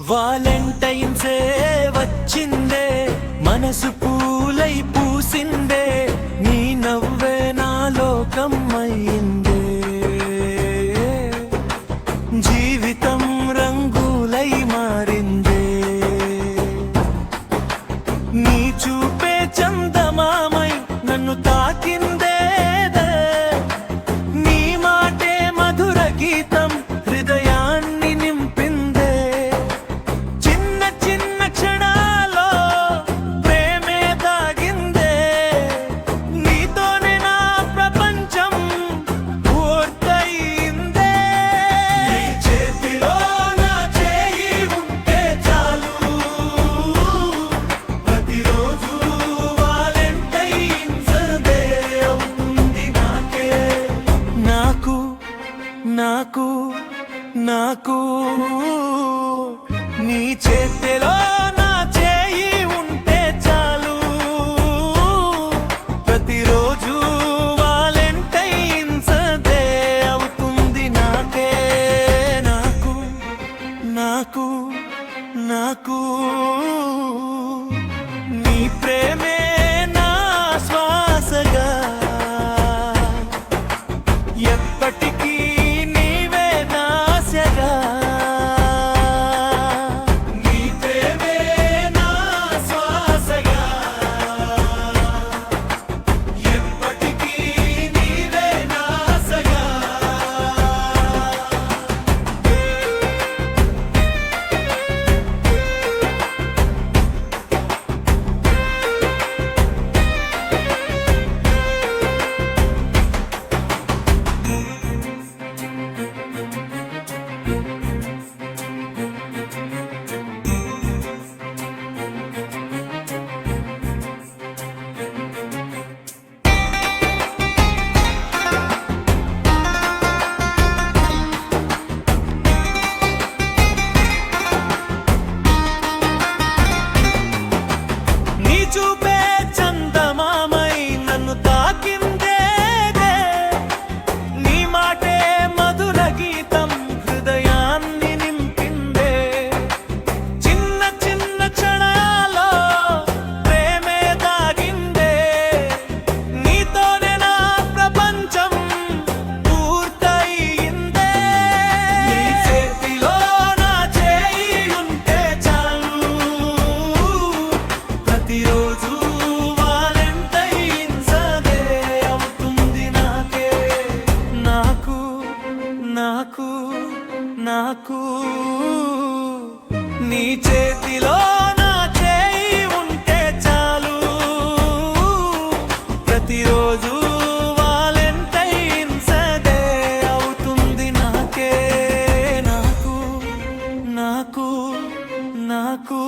వాలెంటైన్సే వచ్చిందే, మనసు పూలై పూసిందే, నీ నవ్వే నా లోకం అయిందే. జీవితం రంగులై మారిందే, నీ చూపే చందమామై నన్ను తాకిందే. నీ మాటే మధుర గీతం హృదయాన్ని నింపిందే. చిన్న చిన్న క్షణాల్లో ప్రేమే దాగిందే. నీతోనే నా ప్రపంచం పూర్తయిందే. నీ చేతిలో నా చేయి ఉంటే చాలు, ప్రతిరోజు వాలెంటైన్స్ డే అవుతుంది నాకే. నాకు నాకు నాకు నీ చేతిలో నా చేయి ఉంటే చాలు, ప్రతిరోజు వాలెంటైన్స్ డే అవుతుంది నాకే. నాకు నాకు నాకు నీ ప్రేమే నా శ్వాసగా, ఎప్పటికీ నీవే నాశగా. నీ ప్రేమే నా శ్వాసగా, ఎప్పటికీ నీవే నాశగా. నీ చూపే చందమామై నన్ను తాకిందే. నీ మాటే మధుర గీతం హృదయాన్ని నింపిందే. చిన్న చిన్న క్షణాల్లో ప్రేమే దాగిందే. నీతోనే నా ప్రపంచం పూర్తయిందే. నీ చేతిలో నా చేయి ఉంటే చాలు, ప్రతిరోజు వాలెంటైన్స్ డే అవుతుంది నాకే. నాకు నాకు నాకు నీ చేతిలో నా చేయి ఉంటే చాలు, ప్రతిరోజు వాలెంటైన్స్ డే అవుతుంది నాకే. నాకు నాకు నాకు